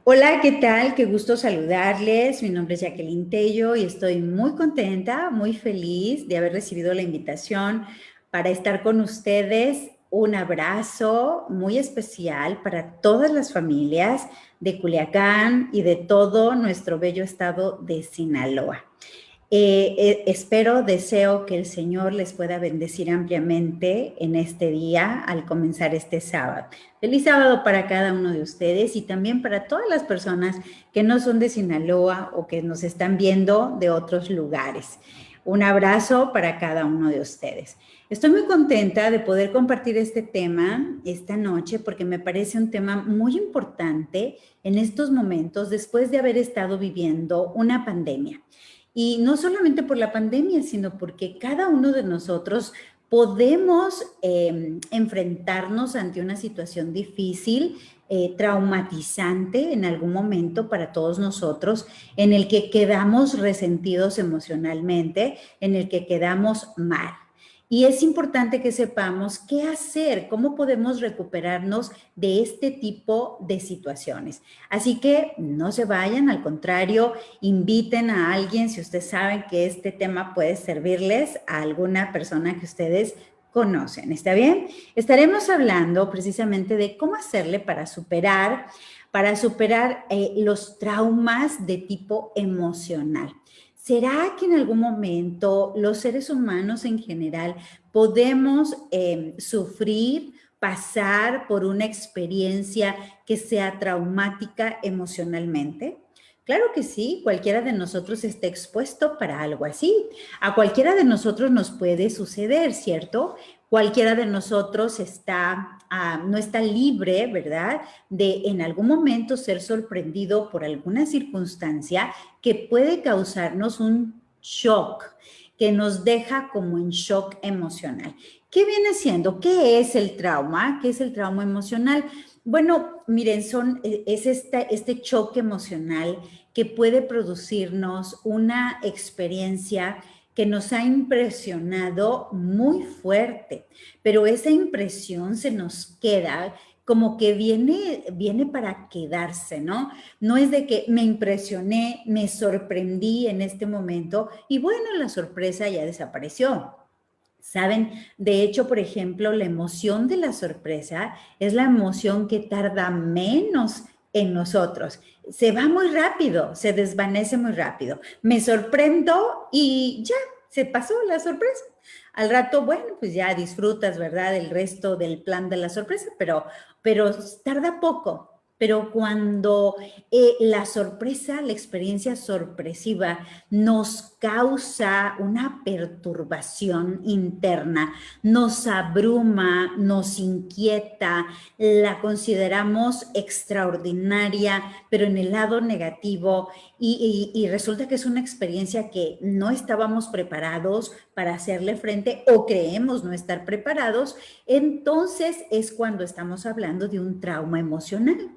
Hola, ¿qué tal? Qué gusto saludarles. Mi nombre es Jacqueline Tello y estoy muy contenta, muy feliz de haber recibido la invitación para estar con ustedes. Un abrazo muy especial para todas las familias de Culiacán y de todo nuestro bello estado de Sinaloa. Deseo que el Señor les pueda bendecir ampliamente en este día al comenzar este sábado. Feliz sábado para cada uno de ustedes y también para todas las personas que no son de Sinaloa o que nos están viendo de otros lugares. Un abrazo para cada uno de ustedes. Estoy muy contenta de poder compartir este tema esta noche porque me parece un tema muy importante en estos momentos después de haber estado viviendo una pandemia. Y no solamente por la pandemia, sino porque cada uno de nosotros podemos enfrentarnos ante una situación difícil, traumatizante en algún momento para todos nosotros, en el que quedamos resentidos emocionalmente, en el que quedamos mal. Y es importante que sepamos qué hacer, cómo podemos recuperarnos de este tipo de situaciones. Así que no se vayan, al contrario, inviten a alguien si ustedes saben que este tema puede servirles a alguna persona que ustedes conocen. ¿Está bien? Estaremos hablando precisamente de cómo hacerle para superar los traumas de tipo emocional. ¿Será que en algún momento los seres humanos en general podemos sufrir, pasar por una experiencia que sea traumática emocionalmente? Claro que sí, cualquiera de nosotros está expuesto para algo así. A cualquiera de nosotros nos puede suceder, ¿cierto? Cualquiera de nosotros no está libre, ¿verdad?, de en algún momento ser sorprendido por alguna circunstancia que puede causarnos un shock, que nos deja como en shock emocional. ¿Qué viene siendo? ¿Qué es el trauma? ¿Qué es el trauma emocional? Bueno, miren, es este choque emocional que puede producirnos una experiencia que nos ha impresionado muy fuerte, pero esa impresión se nos queda como que viene para quedarse, ¿no? No es de que me impresioné, me sorprendí en este momento y bueno, la sorpresa ya desapareció. ¿Saben? De hecho, por ejemplo, la emoción de la sorpresa es la emoción que tarda menos en nosotros. Se va muy rápido, se desvanece muy rápido. Me sorprendo y ya, se pasó la sorpresa. Al rato, bueno, pues ya disfrutas, ¿verdad? El resto del plan de la sorpresa, pero tarda poco. Pero cuando la sorpresa, la experiencia sorpresiva nos causa una perturbación interna, nos abruma, nos inquieta, la consideramos extraordinaria, pero en el lado negativo, y resulta que es una experiencia que no estábamos preparados para hacerle frente o creemos no estar preparados, entonces es cuando estamos hablando de un trauma emocional.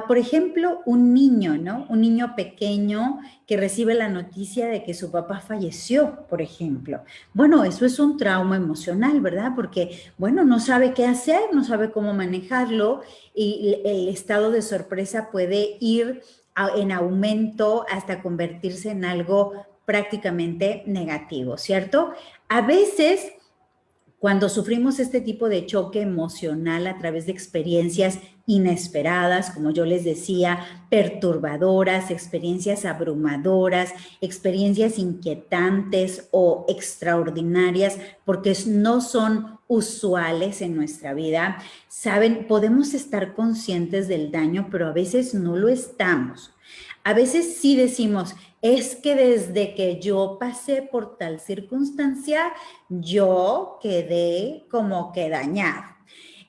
Por ejemplo, un niño, ¿no? Un niño pequeño que recibe la noticia de que su papá falleció, por ejemplo. Bueno, eso es un trauma emocional, ¿verdad? Porque, bueno, no sabe qué hacer, no sabe cómo manejarlo y el estado de sorpresa puede ir en aumento hasta convertirse en algo prácticamente negativo, ¿cierto? A veces cuando sufrimos este tipo de choque emocional a través de experiencias inesperadas, como yo les decía, perturbadoras, experiencias abrumadoras, experiencias inquietantes o extraordinarias, porque no son usuales en nuestra vida, saben, podemos estar conscientes del daño, pero a veces no lo estamos. A veces sí decimos, es que desde que yo pasé por tal circunstancia, yo quedé como que dañado.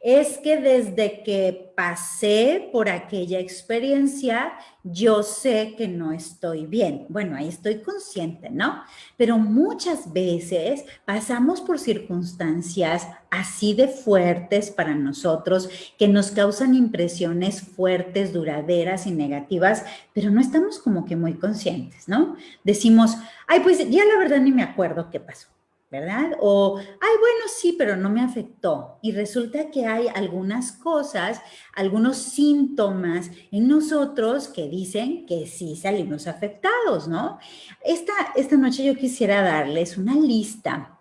Es que desde que pasé por aquella experiencia, yo sé que no estoy bien. Bueno, ahí estoy consciente, ¿no? Pero muchas veces pasamos por circunstancias así de fuertes para nosotros, que nos causan impresiones fuertes, duraderas y negativas, pero no estamos como que muy conscientes, ¿no? Decimos, ay, pues ya la verdad ni me acuerdo qué pasó. ¿verdad? O, ay, bueno, sí, pero no me afectó. Y resulta que hay algunas cosas, algunos síntomas en nosotros que dicen que sí salimos afectados, ¿no? Esta noche yo quisiera darles una lista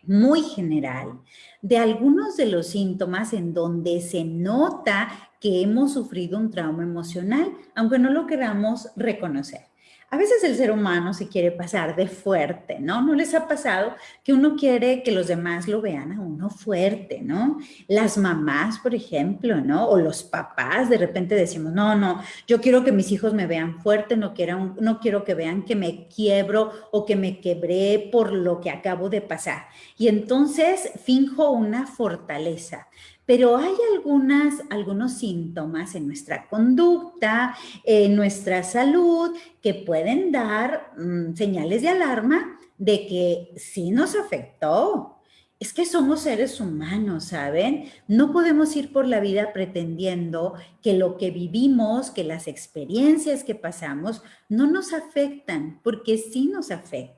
muy general de algunos de los síntomas en donde se nota que hemos sufrido un trauma emocional, aunque no lo queramos reconocer. A veces el ser humano se quiere pasar de fuerte, ¿no? ¿No les ha pasado que uno quiere que los demás lo vean a uno fuerte, ¿no? Las mamás, por ejemplo, ¿no? O los papás, de repente decimos, no, no, yo quiero que mis hijos me vean fuerte, no quiero que vean que me quiebro o que me quebré por lo que acabo de pasar. Y entonces finjo una fortaleza. Pero hay algunos síntomas en nuestra conducta, en nuestra salud, que pueden dar señales de alarma de que sí nos afectó. Es que somos seres humanos, ¿saben? No podemos ir por la vida pretendiendo que lo que vivimos, que las experiencias que pasamos, no nos afectan, porque sí nos afectan.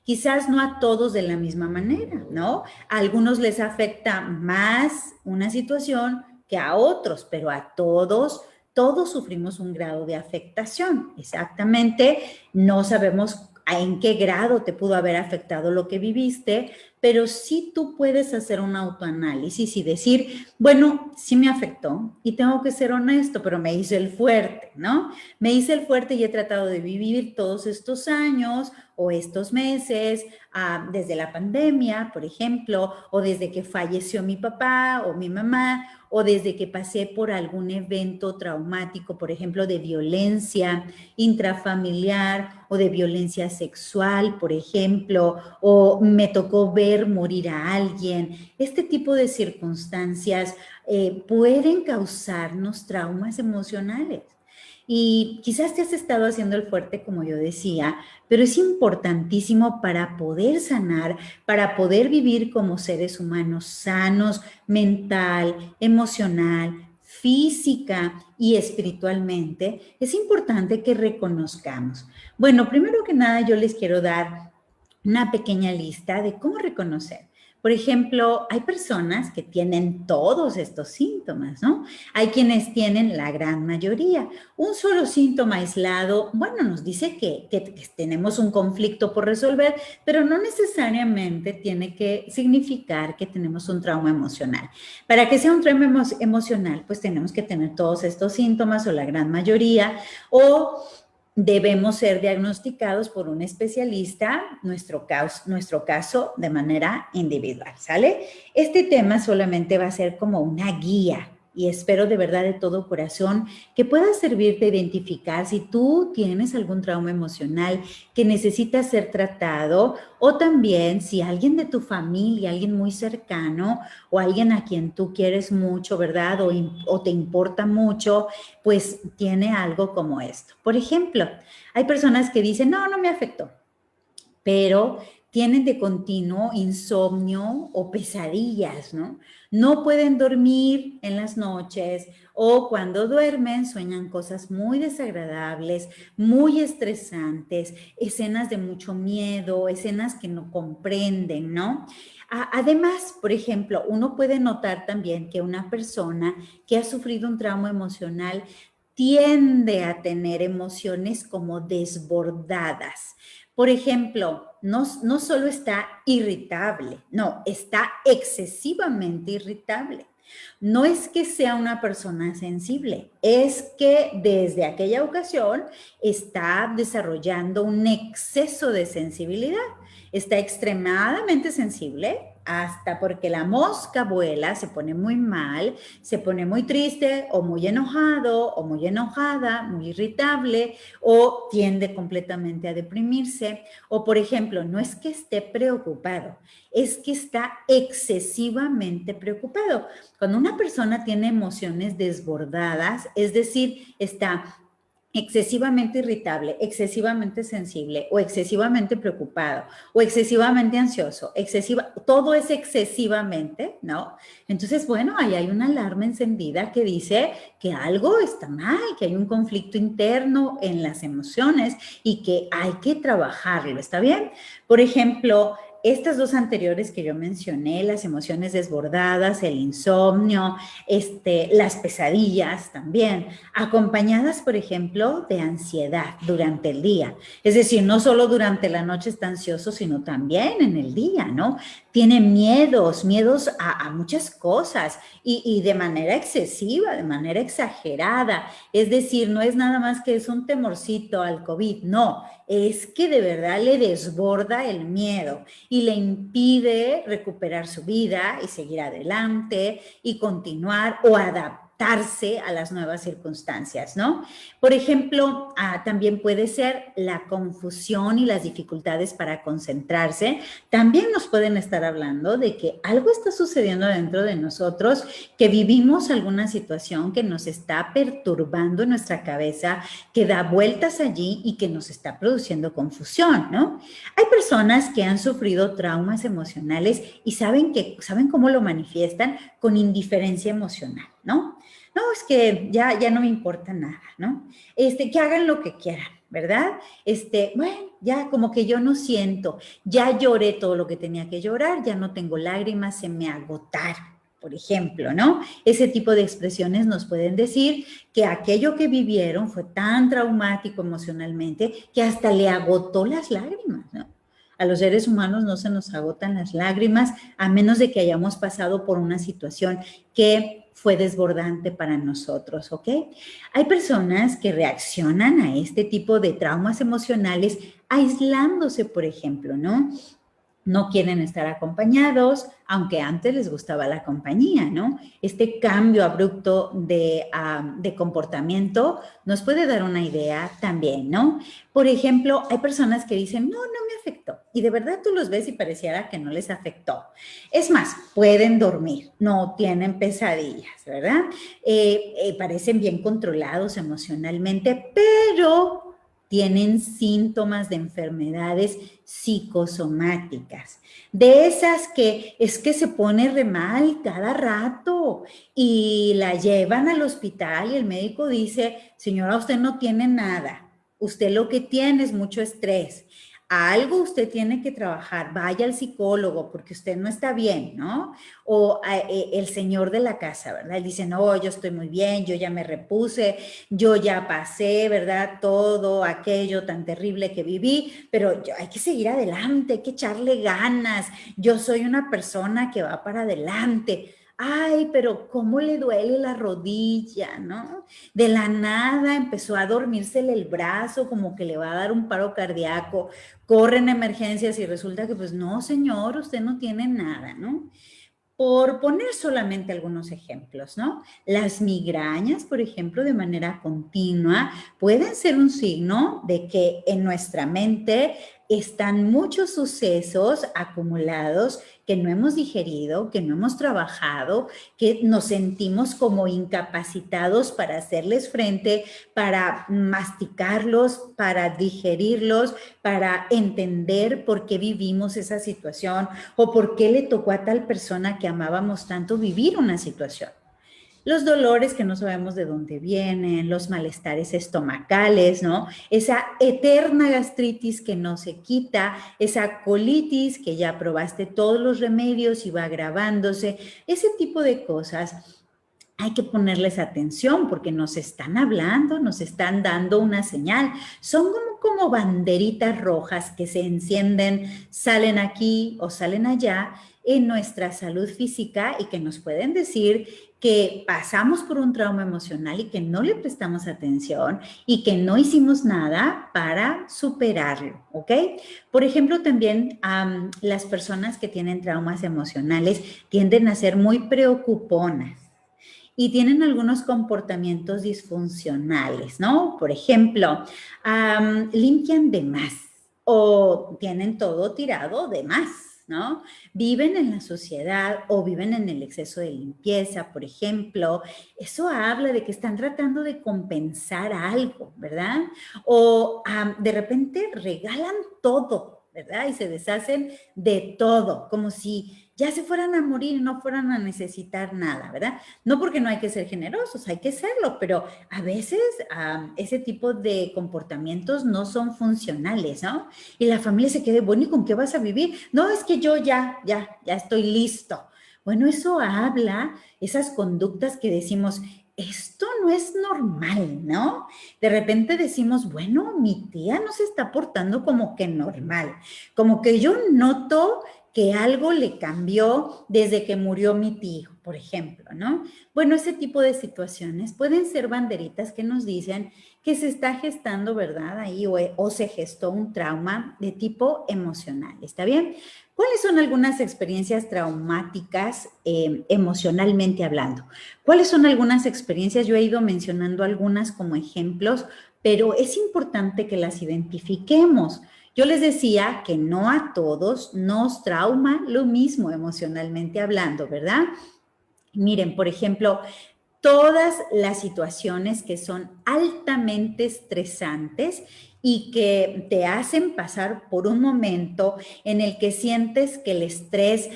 Quizás no a todos de la misma manera, ¿no? A algunos les afecta más una situación que a otros, pero a todos sufrimos un grado de afectación. Exactamente, no sabemos en qué grado te pudo haber afectado lo que viviste, pero sí tú puedes hacer un autoanálisis y decir, bueno, sí me afectó y tengo que ser honesto, pero me hice el fuerte, ¿no? Me hice el fuerte y he tratado de vivir todos estos años o estos meses, desde la pandemia, por ejemplo, o desde que falleció mi papá o mi mamá, o desde que pasé por algún evento traumático, por ejemplo, de violencia intrafamiliar o de violencia sexual, por ejemplo, o me tocó ver morir a alguien. Este tipo de circunstancias pueden causarnos traumas emocionales. Y quizás te has estado haciendo el fuerte, como yo decía, pero es importantísimo para poder sanar, para poder vivir como seres humanos sanos, mental, emocional, física y espiritualmente. Es importante que reconozcamos. Bueno, primero que nada, yo les quiero dar una pequeña lista de cómo reconocer. Por ejemplo, hay personas que tienen todos estos síntomas, ¿no? Hay quienes tienen la gran mayoría. Un solo síntoma aislado, bueno, nos dice que tenemos un conflicto por resolver, pero no necesariamente tiene que significar que tenemos un trauma emocional. Para que sea un trauma emocional, pues tenemos que tener todos estos síntomas o la gran mayoría, o debemos ser diagnosticados por un especialista, nuestro caso de manera individual, ¿sale? Este tema solamente va a ser como una guía y espero de verdad de todo corazón que pueda servirte a identificar si tú tienes algún trauma emocional que necesita ser tratado o también si alguien de tu familia, alguien muy cercano o alguien a quien tú quieres mucho, ¿verdad? O te importa mucho, pues tiene algo como esto. Por ejemplo, hay personas que dicen, no, no me afectó, pero tienen de continuo insomnio o pesadillas, ¿no? No pueden dormir en las noches o cuando duermen sueñan cosas muy desagradables, muy estresantes, escenas de mucho miedo, escenas que no comprenden, ¿no? Además, por ejemplo, uno puede notar también que una persona que ha sufrido un trauma emocional tiende a tener emociones como desbordadas. Por ejemplo, no solo está irritable, no, está excesivamente irritable. No es que sea una persona sensible, es que desde aquella ocasión está desarrollando un exceso de sensibilidad. Está extremadamente sensible hasta porque la mosca vuela, se pone muy mal, se pone muy triste o muy enojado o muy enojada, muy irritable o tiende completamente a deprimirse. O por ejemplo, no es que esté preocupado, es que está excesivamente preocupado. Cuando una persona tiene emociones desbordadas, es decir, está excesivamente irritable, excesivamente sensible o excesivamente preocupado o excesivamente ansioso, todo es excesivamente, ¿no? Entonces, bueno, ahí hay una alarma encendida que dice que algo está mal, que hay un conflicto interno en las emociones y que hay que trabajarlo, ¿está bien? Por ejemplo, estas dos anteriores que yo mencioné, las emociones desbordadas, el insomnio, las pesadillas también, acompañadas, por ejemplo, de ansiedad durante el día. Es decir, no solo durante la noche está ansioso, sino también en el día, ¿no? Tiene miedos a muchas cosas y de manera excesiva, de manera exagerada. Es decir, no es nada más que es un temorcito al COVID, no, es que de verdad le desborda el miedo y le impide recuperar su vida y seguir adelante y continuar o adaptarse a las nuevas circunstancias, ¿no? Por ejemplo, también puede ser la confusión y las dificultades para concentrarse. También nos pueden estar hablando de que algo está sucediendo dentro de nosotros, que vivimos alguna situación que nos está perturbando en nuestra cabeza, que da vueltas allí y que nos está produciendo confusión, ¿no? Hay personas que han sufrido traumas emocionales y saben cómo lo manifiestan con indiferencia emocional, ¿no? No, es que ya no me importa nada, ¿no? Que hagan lo que quieran, ¿verdad? Bueno, ya como que yo no siento, ya lloré todo lo que tenía que llorar, ya no tengo lágrimas, se me agotaron, por ejemplo, ¿no? Ese tipo de expresiones nos pueden decir que aquello que vivieron fue tan traumático emocionalmente que hasta le agotó las lágrimas, ¿no? A los seres humanos no se nos agotan las lágrimas a menos de que hayamos pasado por una situación que fue desbordante para nosotros, ¿ok? Hay personas que reaccionan a este tipo de traumas emocionales aislándose, por ejemplo, ¿no? No quieren estar acompañados, aunque antes les gustaba la compañía, ¿no? Este cambio abrupto de comportamiento nos puede dar una idea también, ¿no? Por ejemplo, hay personas que dicen, no me afectó. Y de verdad tú los ves y pareciera que no les afectó. Es más, pueden dormir, no tienen pesadillas, ¿verdad? Parecen bien controlados emocionalmente, pero tienen síntomas de enfermedades psicosomáticas, de esas que es que se pone re mal cada rato y la llevan al hospital y el médico dice, señora, usted no tiene nada, usted lo que tiene es mucho estrés, algo usted tiene que trabajar, vaya al psicólogo porque usted no está bien, ¿no? O el señor de la casa, ¿verdad? Él dice, no, yo estoy muy bien, yo ya me repuse, yo ya pasé, ¿verdad? Todo aquello tan terrible que viví, pero hay que seguir adelante, hay que echarle ganas, yo soy una persona que va para adelante. Ay, pero cómo le duele la rodilla, ¿no? De la nada empezó a dormírsele el brazo, como que le va a dar un paro cardíaco, corren emergencias y resulta que pues no, señor, usted no tiene nada, ¿no? Por poner solamente algunos ejemplos, ¿no? Las migrañas, por ejemplo, de manera continua, pueden ser un signo de que en nuestra mente están muchos sucesos acumulados que no hemos digerido, que no hemos trabajado, que nos sentimos como incapacitados para hacerles frente, para masticarlos, para digerirlos, para entender por qué vivimos esa situación o por qué le tocó a tal persona que amábamos tanto vivir una situación. Los dolores que no sabemos de dónde vienen, los malestares estomacales, ¿no? Esa eterna gastritis que no se quita, esa colitis que ya probaste todos los remedios y va agravándose, ese tipo de cosas. Hay que ponerles atención porque nos están hablando, nos están dando una señal. Son como banderitas rojas que se encienden, salen aquí o salen allá en nuestra salud física y que nos pueden decir que pasamos por un trauma emocional y que no le prestamos atención y que no hicimos nada para superarlo, ¿ok? Por ejemplo, también las personas que tienen traumas emocionales tienden a ser muy preocuponas y tienen algunos comportamientos disfuncionales, ¿no? Por ejemplo, limpian de más o tienen todo tirado de más, ¿no? Viven en la suciedad o viven en el exceso de limpieza, por ejemplo. Eso habla de que están tratando de compensar algo, ¿verdad? O de repente regalan todo, ¿verdad? Y se deshacen de todo, como si ya se fueran a morir y no fueran a necesitar nada, ¿verdad? No porque no hay que ser generosos, hay que serlo, pero a veces ese tipo de comportamientos no son funcionales, ¿no? Y la familia se quede, bueno, ¿y con qué vas a vivir? No, es que yo ya estoy listo. Bueno, eso habla, esas conductas que decimos, esto no es normal, ¿no? De repente decimos, bueno, mi tía no se está portando como que normal, como que yo noto que algo le cambió desde que murió mi tío, por ejemplo, ¿no? Bueno, ese tipo de situaciones pueden ser banderitas que nos dicen que se está gestando, ¿verdad? Ahí o se gestó un trauma de tipo emocional, ¿está bien? ¿Cuáles son algunas experiencias traumáticas emocionalmente hablando? ¿Cuáles son algunas experiencias? Yo he ido mencionando algunas como ejemplos, pero es importante que las identifiquemos. Yo les decía que no a todos nos trauma lo mismo emocionalmente hablando, ¿verdad? Miren, por ejemplo, todas las situaciones que son altamente estresantes y que te hacen pasar por un momento en el que sientes que el estrés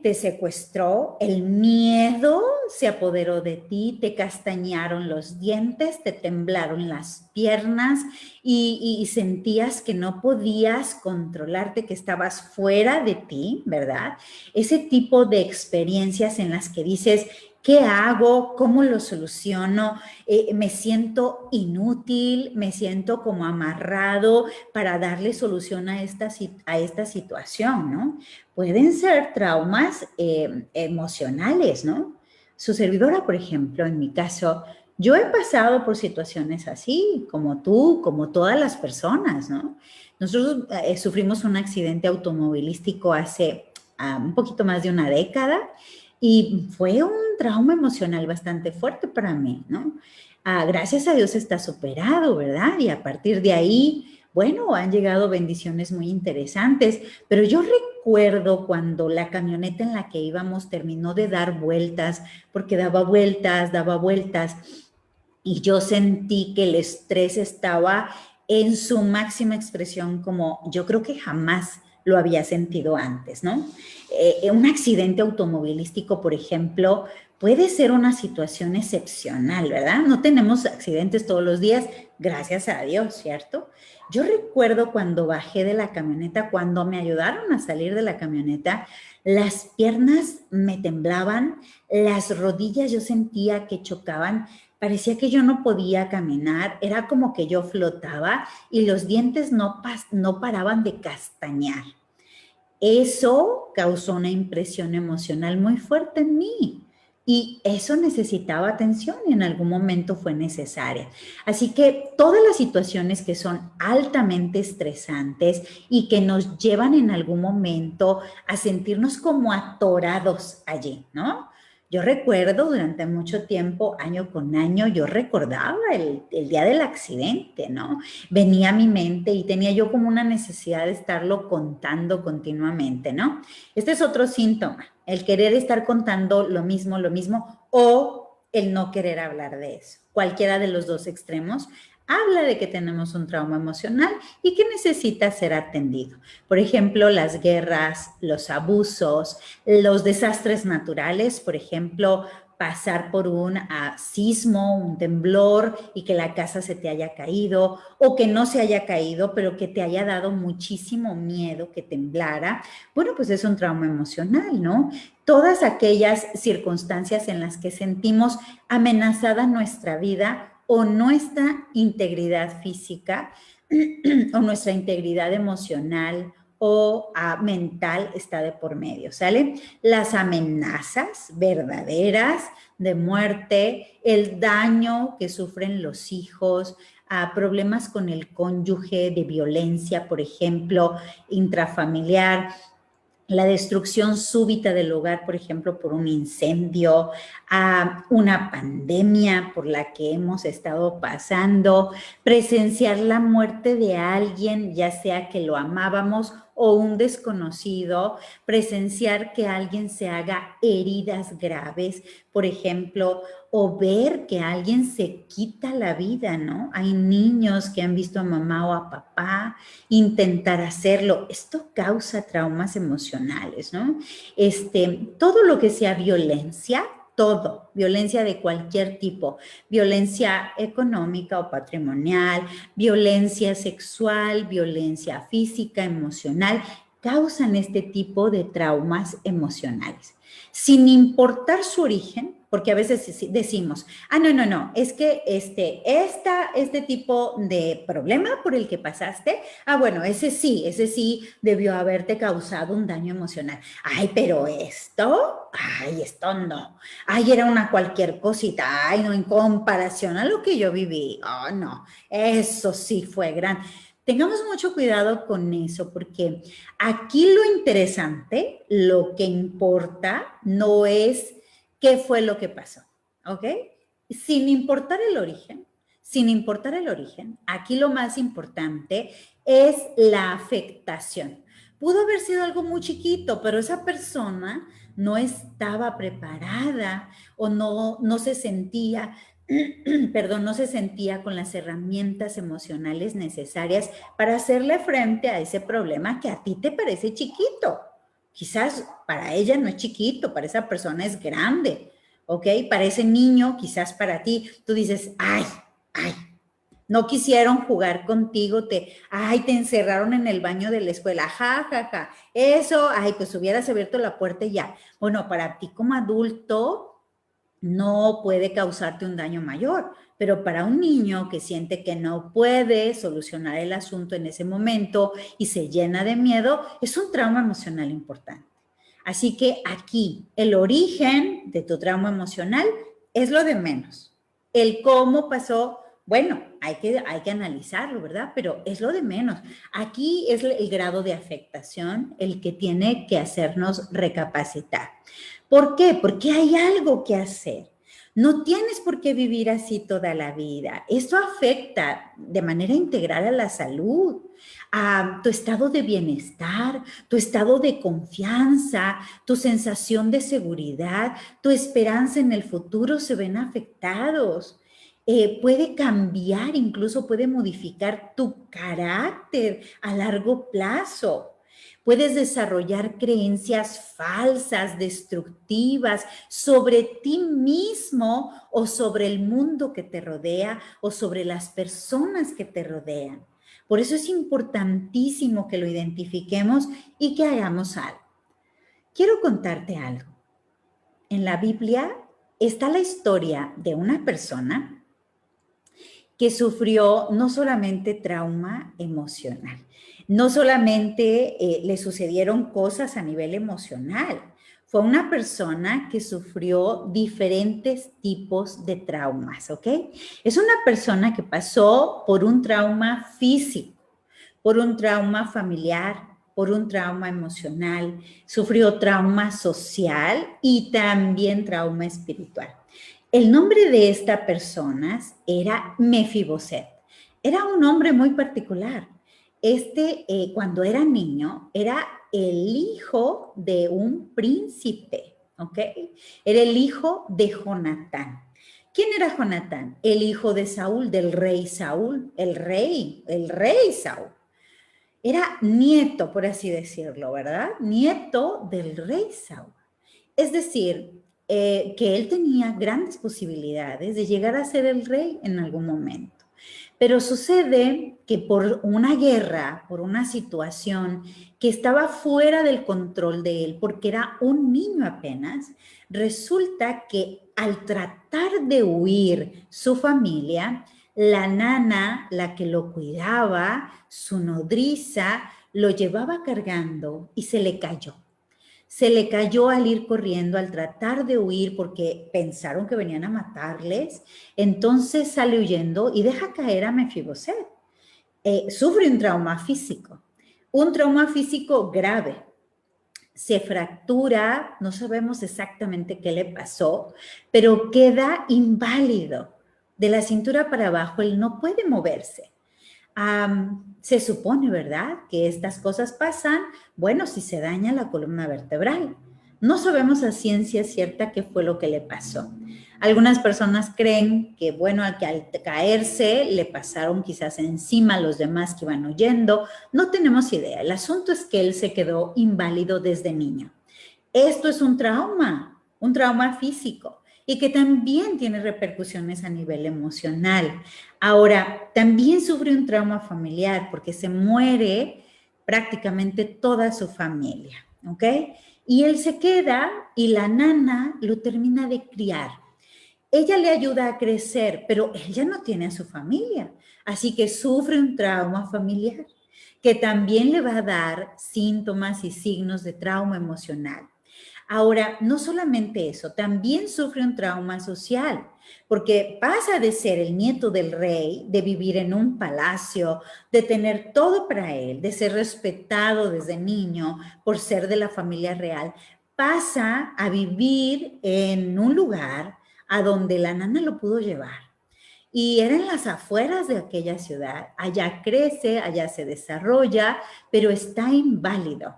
te secuestró, el miedo se apoderó de ti, te castañaron los dientes, te temblaron las piernas y sentías que no podías controlarte, que estabas fuera de ti, ¿verdad? Ese tipo de experiencias en las que dices, ¿qué hago? ¿Cómo lo soluciono? Me siento inútil, me siento como amarrado para darle solución a esta situación, ¿no? Pueden ser traumas emocionales, ¿no? Su servidora, por ejemplo, en mi caso, yo he pasado por situaciones así, como tú, como todas las personas, ¿no? Nosotros sufrimos un accidente automovilístico hace un poquito más de una década y fue un trauma emocional bastante fuerte para mí, ¿no? Gracias a Dios está superado, ¿verdad? Y a partir de ahí, bueno, han llegado bendiciones muy interesantes, pero yo recuerdo cuando la camioneta en la que íbamos terminó de dar vueltas, porque daba vueltas, y yo sentí que el estrés estaba en su máxima expresión como yo creo que jamás lo había sentido antes, ¿no? Un accidente automovilístico, por ejemplo, puede ser una situación excepcional, ¿verdad? No tenemos accidentes todos los días, gracias a Dios, ¿cierto? Yo recuerdo cuando bajé de la camioneta, cuando me ayudaron a salir de la camioneta, las piernas me temblaban, las rodillas yo sentía que chocaban, parecía que yo no podía caminar, era como que yo flotaba y los dientes no paraban de castañar. Eso causó una impresión emocional muy fuerte en mí y eso necesitaba atención y en algún momento fue necesaria. Así que todas las situaciones que son altamente estresantes y que nos llevan en algún momento a sentirnos como atorados allí, ¿no? Yo recuerdo durante mucho tiempo, año con año, yo recordaba el día del accidente, ¿no? Venía a mi mente y tenía yo como una necesidad de estarlo contando continuamente, ¿no? Este es otro síntoma, el querer estar contando lo mismo, o el no querer hablar de eso. Cualquiera de los dos extremos habla de que tenemos un trauma emocional y que necesita ser atendido. Por ejemplo, las guerras, los abusos, los desastres naturales, por ejemplo, pasar por un sismo, un temblor y que la casa se te haya caído o que no se haya caído, pero que te haya dado muchísimo miedo que temblara, bueno, pues es un trauma emocional, ¿no? Todas aquellas circunstancias en las que sentimos amenazada nuestra vida o nuestra integridad física o nuestra integridad emocional o mental está de por medio, ¿sale? Las amenazas verdaderas de muerte, el daño que sufren los hijos, problemas con el cónyuge de violencia, por ejemplo, intrafamiliar, la destrucción súbita del hogar, por ejemplo, por un incendio, a una pandemia por la que hemos estado pasando, presenciar la muerte de alguien, ya sea que lo amábamos o un desconocido, presenciar que alguien se haga heridas graves, por ejemplo, o ver que alguien se quita la vida, ¿no? Hay niños que han visto a mamá o a papá intentar hacerlo. Esto causa traumas emocionales, ¿no? Todo lo que sea violencia, todo, violencia de cualquier tipo, violencia económica o patrimonial, violencia sexual, violencia física, emocional, causan este tipo de traumas emocionales. Sin importar su origen, porque a veces decimos, no, es que este tipo de problema por el que pasaste, bueno, ese sí debió haberte causado un daño emocional. Ay, pero esto no. Ay, era una cualquier cosita. Ay, no, en comparación a lo que yo viví. Oh, no, eso sí fue grande. Tengamos mucho cuidado con eso, porque aquí lo interesante, lo que importa, no es qué fue lo que pasó, ¿ok? Sin importar el origen, aquí lo más importante es la afectación. Pudo haber sido algo muy chiquito, pero esa persona no estaba preparada o no se sentía, perdón, no se sentía con las herramientas emocionales necesarias para hacerle frente a ese problema que a ti te parece chiquito. Quizás para ella no es chiquito, para esa persona es grande, ¿ok? Para ese niño, quizás para ti, tú dices, ay, no quisieron jugar contigo, te encerraron en el baño de la escuela, eso, pues hubieras abierto la puerta y ya. Bueno, para ti como adulto no puede causarte un daño mayor, pero para un niño que siente que no puede solucionar el asunto en ese momento y se llena de miedo, es un trauma emocional importante. Así que aquí el origen de tu trauma emocional es lo de menos. El cómo pasó, bueno, hay que analizarlo, ¿verdad? Pero es lo de menos. Aquí es el grado de afectación el que tiene que hacernos recapacitar. ¿Por qué? Porque hay algo que hacer. No tienes por qué vivir así toda la vida. Esto afecta de manera integral a la salud, a tu estado de bienestar, tu estado de confianza, tu sensación de seguridad, tu esperanza en el futuro se ven afectados. Puede cambiar, incluso puede modificar tu carácter a largo plazo. Puedes desarrollar creencias falsas, destructivas sobre ti mismo o sobre el mundo que te rodea o sobre las personas que te rodean. Por eso es importantísimo que lo identifiquemos y que hagamos algo. Quiero contarte algo. En la Biblia está la historia de una persona que sufrió no solamente trauma emocional, no solamente le sucedieron cosas a nivel emocional, fue una persona que sufrió diferentes tipos de traumas, ¿ok? Es una persona que pasó por un trauma físico, por un trauma familiar, por un trauma emocional, sufrió trauma social y también trauma espiritual. El nombre de esta persona era Mefiboset. Era un hombre muy particular. Cuando era niño, era el hijo de un príncipe, ¿ok? Era el hijo de Jonatán. ¿Quién era Jonatán? El hijo de Saúl, del rey Saúl, el rey Saúl. Era nieto, por así decirlo, ¿verdad? Nieto del rey Saúl. Es decir, que él tenía grandes posibilidades de llegar a ser el rey en algún momento. Pero sucede que por una guerra, por una situación que estaba fuera del control de él, porque era un niño apenas, resulta que al tratar de huir su familia, la nana, la que lo cuidaba, su nodriza, lo llevaba cargando y se le cayó. Se le cayó al ir corriendo, al tratar de huir porque pensaron que venían a matarles. Entonces sale huyendo y deja caer a Mefiboset. Sufre un trauma físico grave. Se fractura, no sabemos exactamente qué le pasó, pero queda inválido. De la cintura para abajo, él no puede moverse. Se supone, ¿verdad?, que estas cosas pasan, bueno, si se daña la columna vertebral. No sabemos a ciencia cierta qué fue lo que le pasó. Algunas personas creen que, bueno, al caerse le pasaron quizás encima a los demás que iban huyendo. No tenemos idea. El asunto es que él se quedó inválido desde niño. Esto es un trauma físico y que también tiene repercusiones a nivel emocional. Ahora, también sufre un trauma familiar porque se muere prácticamente toda su familia, ¿ok? Y él se queda y la nana lo termina de criar. Ella le ayuda a crecer, pero él ya no tiene a su familia, así que sufre un trauma familiar que también le va a dar síntomas y signos de trauma emocional. Ahora, no solamente eso, también sufre un trauma social, porque pasa de ser el nieto del rey, de vivir en un palacio, de tener todo para él, de ser respetado desde niño por ser de la familia real, pasa a vivir en un lugar a donde la nana lo pudo llevar. Y era en las afueras de aquella ciudad. Allá crece, allá se desarrolla, pero está inválido.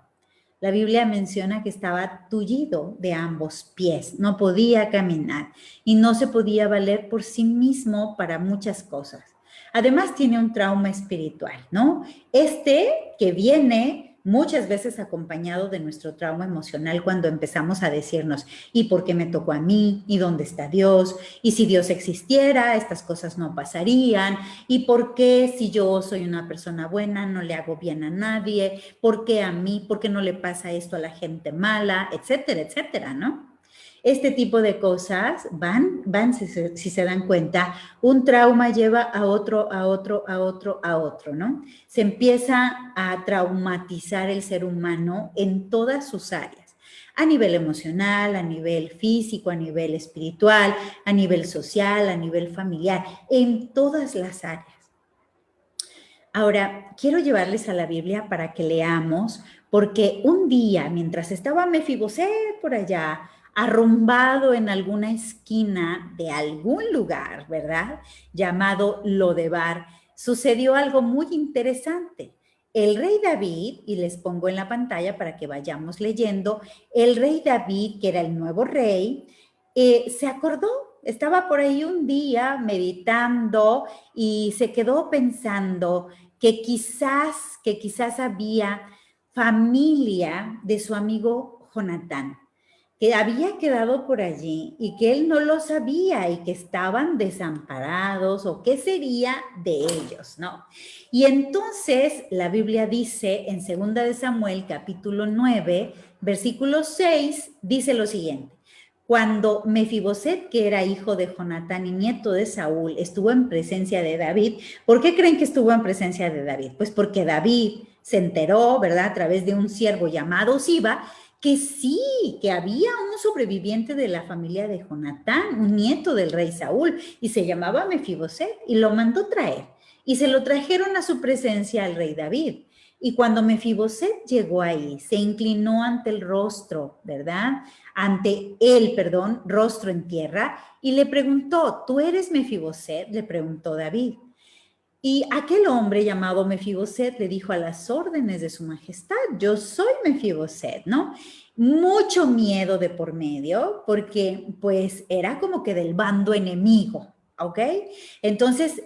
La Biblia menciona que estaba tullido de ambos pies, no podía caminar y no se podía valer por sí mismo para muchas cosas. Además tiene un trauma espiritual, ¿no? Que viene muchas veces acompañado de nuestro trauma emocional cuando empezamos a decirnos, ¿y por qué me tocó a mí? ¿Y dónde está Dios? ¿Y si Dios existiera, estas cosas no pasarían? ¿Y por qué si yo soy una persona buena no le hago bien a nadie? ¿Por qué a mí? ¿Por qué no le pasa esto a la gente mala? Etcétera, etcétera, ¿no? Este tipo de cosas si se dan cuenta, un trauma lleva a otro, a otro, a otro, a otro, ¿no? Se empieza a traumatizar el ser humano en todas sus áreas, a nivel emocional, a nivel físico, a nivel espiritual, a nivel social, a nivel familiar, en todas las áreas. Ahora, quiero llevarles a la Biblia para que leamos, porque un día, mientras estaba Mefiboset por allá, arrumbado en alguna esquina de algún lugar, ¿verdad?, llamado Lodebar, sucedió algo muy interesante. El rey David, y les pongo en la pantalla para que vayamos leyendo, el rey David, que era el nuevo rey, se acordó, estaba por ahí un día meditando y se quedó pensando que quizás había familia de su amigo Jonatán, que había quedado por allí y que él no lo sabía y que estaban desamparados o qué sería de ellos, ¿no? Y entonces la Biblia dice en 2 de Samuel, capítulo 9, versículo 6, dice lo siguiente. Cuando Mefiboset, que era hijo de Jonatán y nieto de Saúl, estuvo en presencia de David, ¿por qué creen que estuvo en presencia de David? Pues porque David se enteró, ¿verdad?, a través de un siervo llamado Siba, que sí, que había un sobreviviente de la familia de Jonatán, un nieto del rey Saúl, y se llamaba Mefiboset, y lo mandó traer. Y se lo trajeron a su presencia al rey David. Y cuando Mefiboset llegó ahí, se inclinó ante el rostro, ¿verdad?, ante él, perdón, rostro en tierra, y le preguntó, ¿tú eres Mefiboset?, le preguntó David. Y aquel hombre llamado Mefiboset le dijo, a las órdenes de su majestad, yo soy Mefiboset, ¿no? Mucho miedo de por medio, porque pues era como que del bando enemigo, ¿ok? Entonces,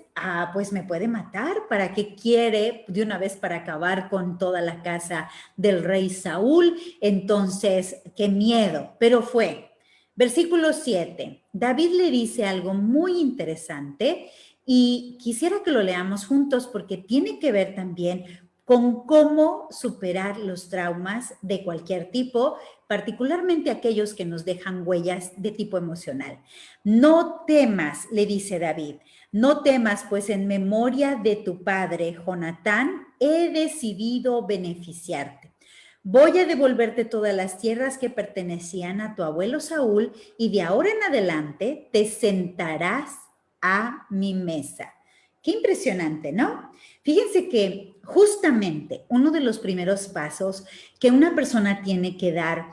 pues me puede matar, ¿para qué quiere? De una vez para acabar con toda la casa del rey Saúl. Entonces, qué miedo, pero fue. Versículo 7, David le dice algo muy interesante y quisiera que lo leamos juntos porque tiene que ver también con cómo superar los traumas de cualquier tipo, particularmente aquellos que nos dejan huellas de tipo emocional. No temas, le dice David, no temas, pues en memoria de tu padre, Jonatán, he decidido beneficiarte. Voy a devolverte todas las tierras que pertenecían a tu abuelo Saúl y de ahora en adelante te sentarás a mi mesa. Qué impresionante, ¿no? Fíjense que justamente uno de los primeros pasos que una persona tiene que dar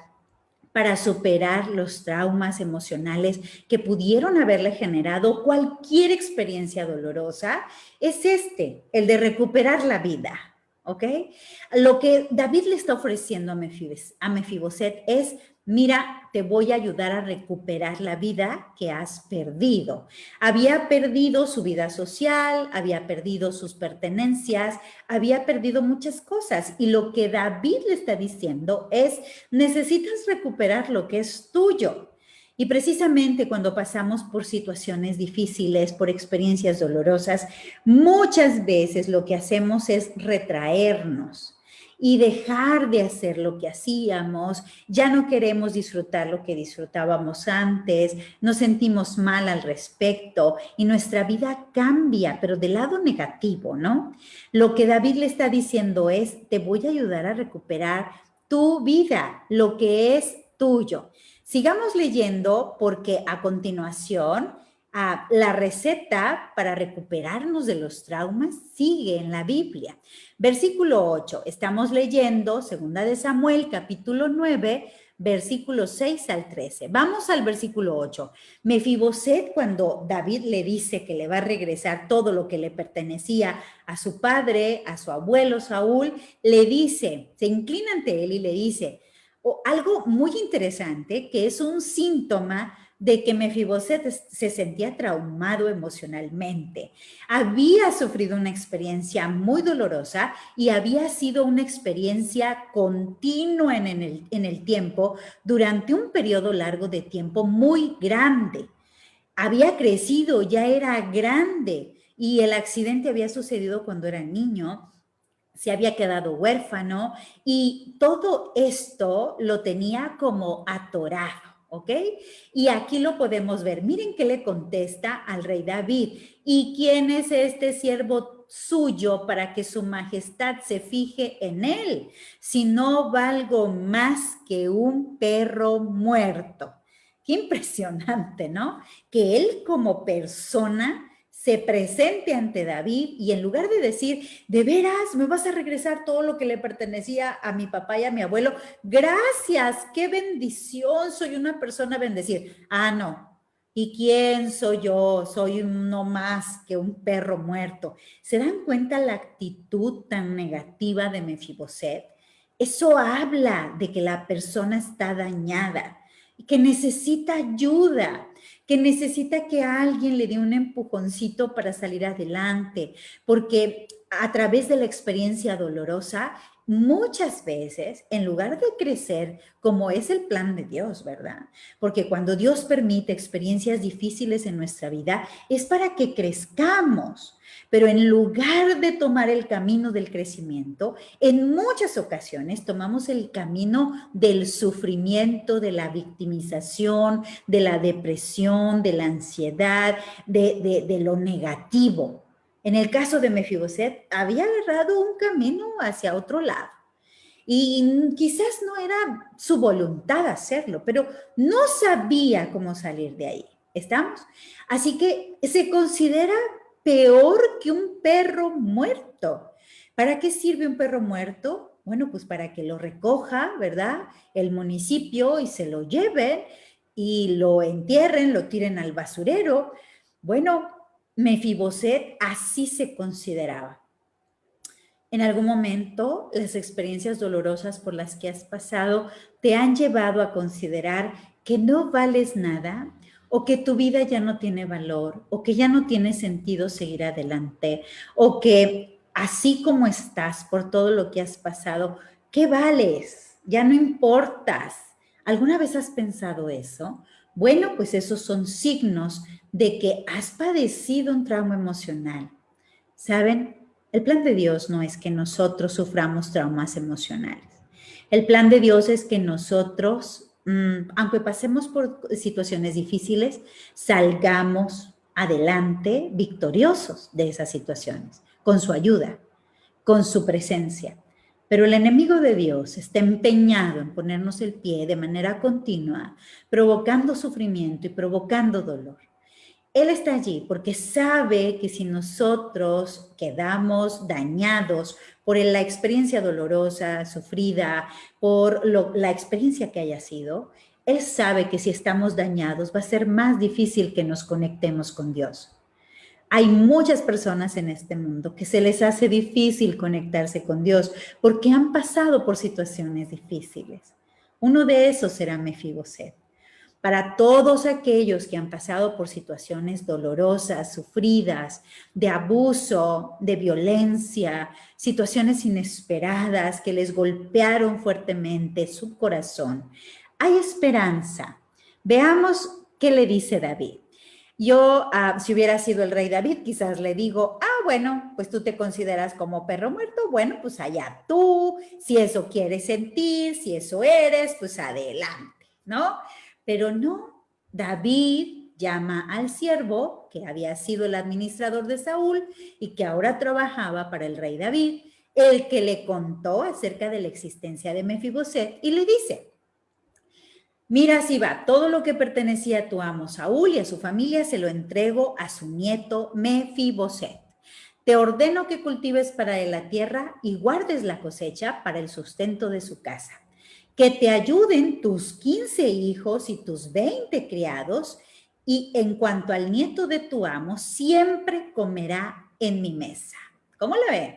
para superar los traumas emocionales que pudieron haberle generado cualquier experiencia dolorosa, es el de recuperar la vida, ¿ok? Lo que David le está ofreciendo a Mefiboset es: mira, te voy a ayudar a recuperar la vida que has perdido. Había perdido su vida social, había perdido sus pertenencias, había perdido muchas cosas. Y lo que David le está diciendo es: necesitas recuperar lo que es tuyo. Y precisamente cuando pasamos por situaciones difíciles, por experiencias dolorosas, muchas veces lo que hacemos es retraernos y dejar de hacer lo que hacíamos. Ya no queremos disfrutar lo que disfrutábamos antes, nos sentimos mal al respecto y nuestra vida cambia, pero del lado negativo, ¿no? Lo que David le está diciendo es: te voy a ayudar a recuperar tu vida, lo que es tuyo. Sigamos leyendo, porque a continuación la receta para recuperarnos de los traumas sigue en la Biblia. Versículo 8, estamos leyendo 2 de Samuel, capítulo 9, versículos 6 al 13. Vamos al versículo 8. Mefiboset, cuando David le dice que le va a regresar todo lo que le pertenecía a su padre, a su abuelo Saúl, le dice, se inclina ante él y le dice algo muy interesante, que es un síntoma de que Mefiboset se sentía traumado emocionalmente. Había sufrido una experiencia muy dolorosa y había sido una experiencia continua en el tiempo, durante un periodo largo de tiempo muy grande. Había crecido, ya era grande, y el accidente había sucedido cuando era niño. Se había quedado huérfano y todo esto lo tenía como atorado, ¿ok? Y aquí lo podemos ver. Miren qué le contesta al rey David: ¿y quién es este siervo suyo para que su majestad se fije en él? Si no valgo más que un perro muerto. Qué impresionante, ¿no? Que él como persona se presente ante David y en lugar de decir: ¿de veras me vas a regresar todo lo que le pertenecía a mi papá y a mi abuelo? Gracias, qué bendición, soy una persona bendecida. Ah, no. ¿Y quién soy yo? Soy no más que un perro muerto. ¿Se dan cuenta la actitud tan negativa de Mefiboset? Eso habla de que la persona está dañada, que necesita ayuda, que necesita que alguien le dé un empujoncito para salir adelante, porque a través de la experiencia dolorosa, muchas veces, en lugar de crecer, como es el plan de Dios, ¿verdad? Porque cuando Dios permite experiencias difíciles en nuestra vida, es para que crezcamos. Pero en lugar de tomar el camino del crecimiento, en muchas ocasiones tomamos el camino del sufrimiento, de la victimización, de la depresión, de la ansiedad, de lo negativo. En el caso de Mefiboset, había agarrado un camino hacia otro lado. Y quizás no era su voluntad hacerlo, pero no sabía cómo salir de ahí. ¿Estamos? Así que se considera peor que un perro muerto. ¿Para qué sirve un perro muerto? Bueno, pues para que lo recoja, ¿verdad? El municipio y se lo lleve y lo entierren, lo tiren al basurero. Bueno, Mefiboset así se consideraba. En algún momento, las experiencias dolorosas por las que has pasado te han llevado a considerar que no vales nada, o que tu vida ya no tiene valor, o que ya no tiene sentido seguir adelante, o que así como estás por todo lo que has pasado, ¿qué vales? Ya no importas. ¿Alguna vez has pensado eso? Bueno, pues esos son signos de que has padecido un trauma emocional. ¿Saben? El plan de Dios no es que nosotros suframos traumas emocionales. El plan de Dios es que nosotros, aunque pasemos por situaciones difíciles, salgamos adelante victoriosos de esas situaciones, con su ayuda, con su presencia. Pero el enemigo de Dios está empeñado en ponernos el pie de manera continua, provocando sufrimiento y provocando dolor. Él está allí porque sabe que si nosotros quedamos dañados por la experiencia dolorosa, sufrida, por la experiencia que haya sido, Él sabe que si estamos dañados va a ser más difícil que nos conectemos con Dios. Hay muchas personas en este mundo que se les hace difícil conectarse con Dios porque han pasado por situaciones difíciles. Uno de esos será Mefiboset. Para todos aquellos que han pasado por situaciones dolorosas, sufridas, de abuso, de violencia, situaciones inesperadas que les golpearon fuertemente su corazón, hay esperanza. Veamos qué le dice David. Yo, si hubiera sido el rey David, quizás le digo, bueno, pues tú te consideras como perro muerto, bueno, pues allá tú, si eso quieres sentir, si eso eres, pues adelante, ¿no? Pero no, David llama al siervo, que había sido el administrador de Saúl y que ahora trabajaba para el rey David, el que le contó acerca de la existencia de Mefiboset y le dice, mira, Siba, todo lo que pertenecía a tu amo Saúl y a su familia se lo entrego a su nieto Mefiboset. Te ordeno que cultives para él la tierra y guardes la cosecha para el sustento de su casa. Que te ayuden tus 15 hijos y tus 20 criados, y en cuanto al nieto de tu amo, siempre comerá en mi mesa. ¿Cómo lo ven?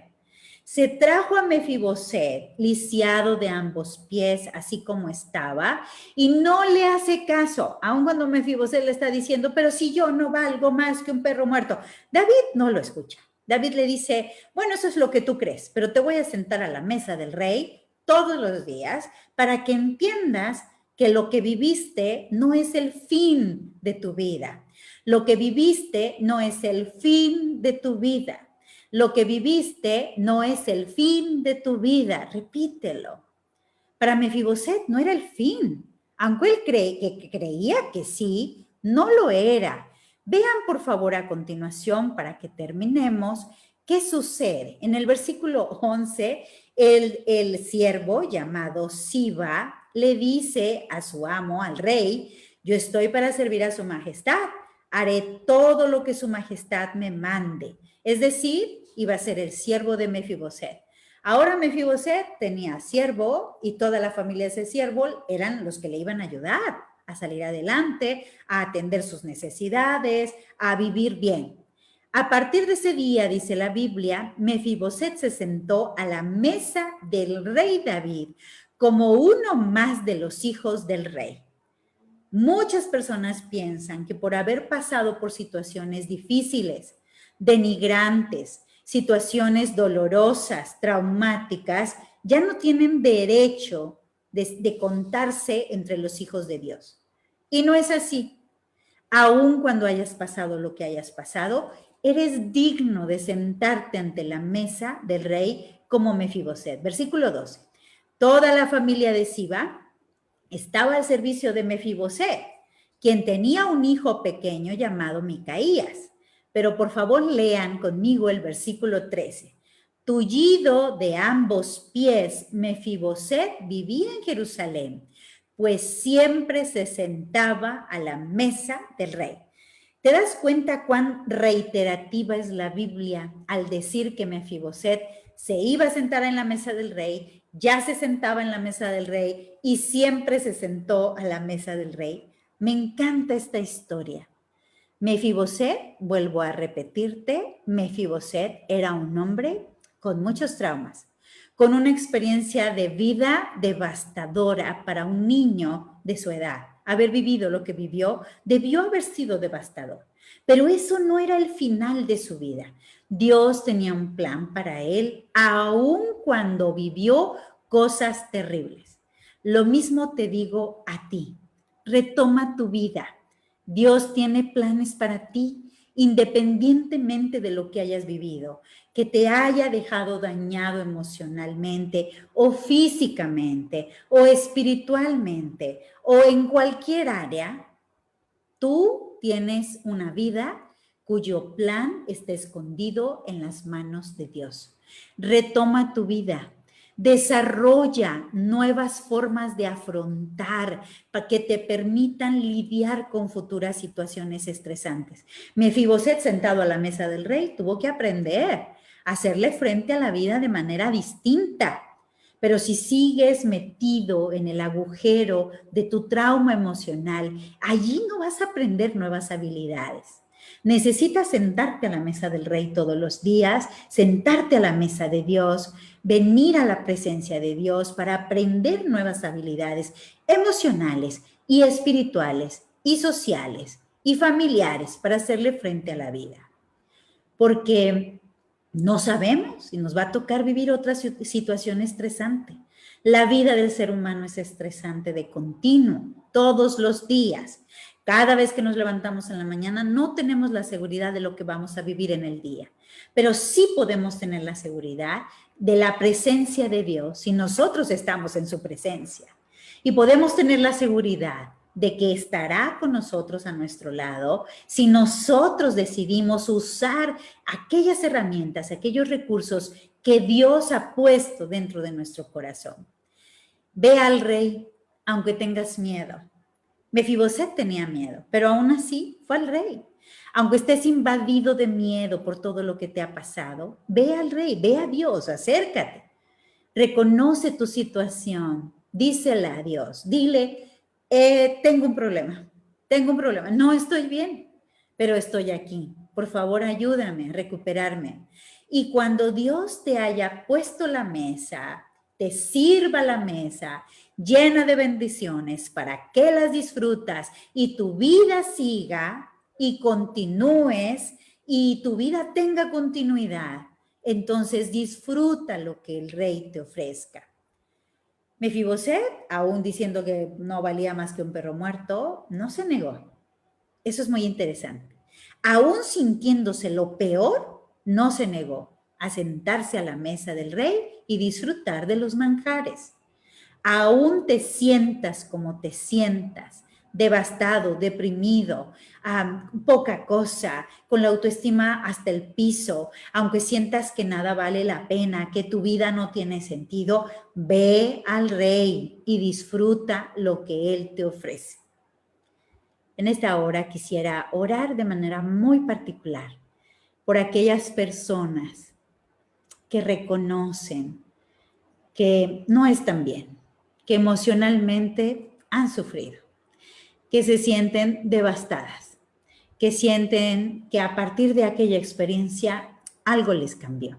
Se trajo a Mefiboset, lisiado de ambos pies, así como estaba, y no le hace caso, aun cuando Mefiboset le está diciendo, pero si yo no valgo más que un perro muerto. David no lo escucha. David le dice, bueno, eso es lo que tú crees, pero te voy a sentar a la mesa del rey todos los días para que entiendas que lo que viviste no es el fin de tu vida. Lo que viviste no es el fin de tu vida. Lo que viviste no es el fin de tu vida. Repítelo. Para Mefiboset no era el fin. Aunque él creía que sí, no lo era. Vean por favor a continuación, para que terminemos, qué sucede. En el versículo 11, el siervo llamado Siba le dice a su amo, al rey, yo estoy para servir a su majestad. Haré todo lo que su majestad me mande. Es decir, iba a ser el siervo de Mefiboset. Ahora Mefiboset tenía siervo y toda la familia de ese siervo eran los que le iban a ayudar a salir adelante, a atender sus necesidades, a vivir bien. A partir de ese día, dice la Biblia, Mefiboset se sentó a la mesa del rey David como uno más de los hijos del rey. Muchas personas piensan que por haber pasado por situaciones difíciles, denigrantes, situaciones dolorosas, traumáticas, ya no tienen derecho de contarse entre los hijos de Dios. Y no es así. Aun cuando hayas pasado lo que hayas pasado, eres digno de sentarte ante la mesa del rey como Mefiboset. Versículo 12. Toda la familia de Siba estaba al servicio de Mefiboset, quien tenía un hijo pequeño llamado Micaías. Pero por favor lean conmigo el versículo 13. Tullido de ambos pies, Mefiboset vivía en Jerusalén, pues siempre se sentaba a la mesa del rey. ¿Te das cuenta cuán reiterativa es la Biblia al decir que Mefiboset se iba a sentar en la mesa del rey, ya se sentaba en la mesa del rey y siempre se sentó a la mesa del rey? Me encanta esta historia. Mefiboset, vuelvo a repetirte, Mefiboset era un hombre con muchos traumas, con una experiencia de vida devastadora para un niño de su edad. Haber vivido lo que vivió debió haber sido devastador, pero eso no era el final de su vida. Dios tenía un plan para él, aun cuando vivió cosas terribles. Lo mismo te digo a ti. Retoma tu vida. Dios tiene planes para ti, independientemente de lo que hayas vivido, que te haya dejado dañado emocionalmente o físicamente o espiritualmente o en cualquier área. Tú tienes una vida cuyo plan está escondido en las manos de Dios. Retoma tu vida. Desarrolla nuevas formas de afrontar para que te permitan lidiar con futuras situaciones estresantes. Mefiboset, sentado a la mesa del rey, tuvo que aprender a hacerle frente a la vida de manera distinta. Pero si sigues metido en el agujero de tu trauma emocional, allí no vas a aprender nuevas habilidades. Necesitas sentarte a la mesa del rey todos los días, sentarte a la mesa de Dios, venir a la presencia de Dios para aprender nuevas habilidades emocionales y espirituales y sociales y familiares para hacerle frente a la vida. Porque no sabemos si nos va a tocar vivir otra situación estresante. La vida del ser humano es estresante de continuo, todos los días. Cada vez que nos levantamos en la mañana no tenemos la seguridad de lo que vamos a vivir en el día, pero sí podemos tener la seguridad de la presencia de Dios si nosotros estamos en su presencia. Y podemos tener la seguridad de que estará con nosotros a nuestro lado si nosotros decidimos usar aquellas herramientas, aquellos recursos que Dios ha puesto dentro de nuestro corazón. Ve al rey, aunque tengas miedo. Mefiboset tenía miedo, pero aún así fue al rey. Aunque estés invadido de miedo por todo lo que te ha pasado, ve al rey, ve a Dios, acércate. Reconoce tu situación, dísela a Dios, dile, tengo un problema, no estoy bien, pero estoy aquí. Por favor, ayúdame a recuperarme. Y cuando Dios te haya puesto la mesa, te sirva la mesa llena de bendiciones para que las disfrutas y tu vida siga y continúes y tu vida tenga continuidad, entonces disfruta lo que el rey te ofrezca. Mefiboset, aún diciendo que no valía más que un perro muerto, no se negó. Eso es muy interesante. Aún sintiéndose lo peor, no se negó a sentarse a la mesa del rey y disfrutar de los manjares. Aún te sientas como te sientas, devastado, deprimido, poca cosa, con la autoestima hasta el piso, aunque sientas que nada vale la pena, que tu vida no tiene sentido, ve al rey y disfruta lo que él te ofrece. En esta hora quisiera orar de manera muy particular por aquellas personas que reconocen que no están bien, que emocionalmente han sufrido, que se sienten devastadas, que sienten que a partir de aquella experiencia algo les cambió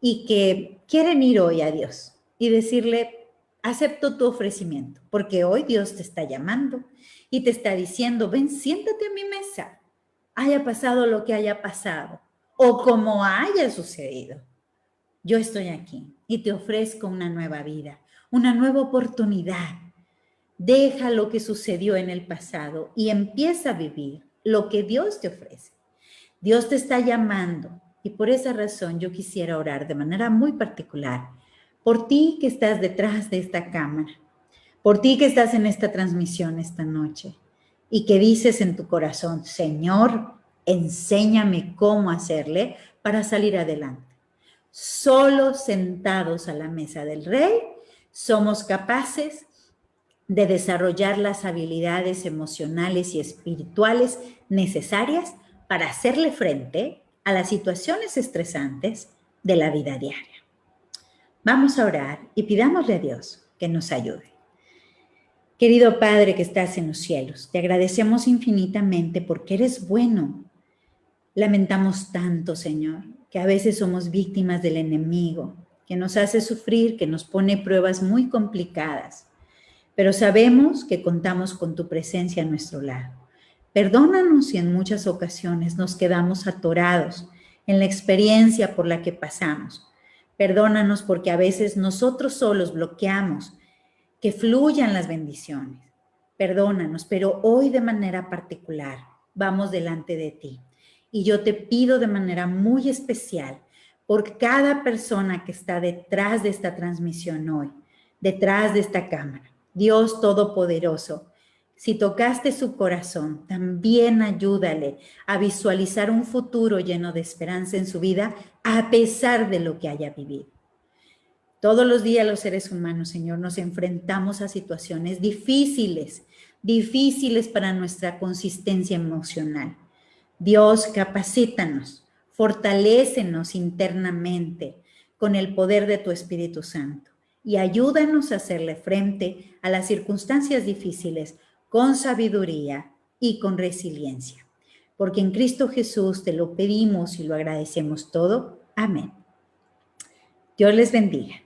y que quieren ir hoy a Dios y decirle, acepto tu ofrecimiento, porque hoy Dios te está llamando y te está diciendo, ven, siéntate a mi mesa, haya pasado lo que haya pasado o como haya sucedido. Yo estoy aquí y te ofrezco una nueva vida, una nueva oportunidad. Deja lo que sucedió en el pasado y empieza a vivir lo que Dios te ofrece. Dios te está llamando y por esa razón yo quisiera orar de manera muy particular por ti que estás detrás de esta cámara, por ti que estás en esta transmisión esta noche y que dices en tu corazón, Señor, enséñame cómo hacerle para salir adelante. Solo sentados a la mesa del Rey somos capaces de desarrollar las habilidades emocionales y espirituales necesarias para hacerle frente a las situaciones estresantes de la vida diaria. Vamos a orar y pidámosle a Dios que nos ayude. Querido Padre que estás en los cielos, te agradecemos infinitamente porque eres bueno. Lamentamos tanto, Señor, que a veces somos víctimas del enemigo, que nos hace sufrir, que nos pone pruebas muy complicadas. Pero sabemos que contamos con tu presencia a nuestro lado. Perdónanos si en muchas ocasiones nos quedamos atorados en la experiencia por la que pasamos. Perdónanos porque a veces nosotros solos bloqueamos que fluyan las bendiciones. Perdónanos, pero hoy de manera particular vamos delante de ti. Y yo te pido de manera muy especial por cada persona que está detrás de esta transmisión hoy, detrás de esta cámara. Dios Todopoderoso, si tocaste su corazón, también ayúdale a visualizar un futuro lleno de esperanza en su vida a pesar de lo que haya vivido. Todos los días los seres humanos, Señor, nos enfrentamos a situaciones difíciles, difíciles para nuestra consistencia emocional. Dios, capacítanos, fortalécenos internamente con el poder de tu Espíritu Santo y ayúdanos a hacerle frente a las circunstancias difíciles con sabiduría y con resiliencia. Porque en Cristo Jesús te lo pedimos y lo agradecemos todo. Amén. Dios les bendiga.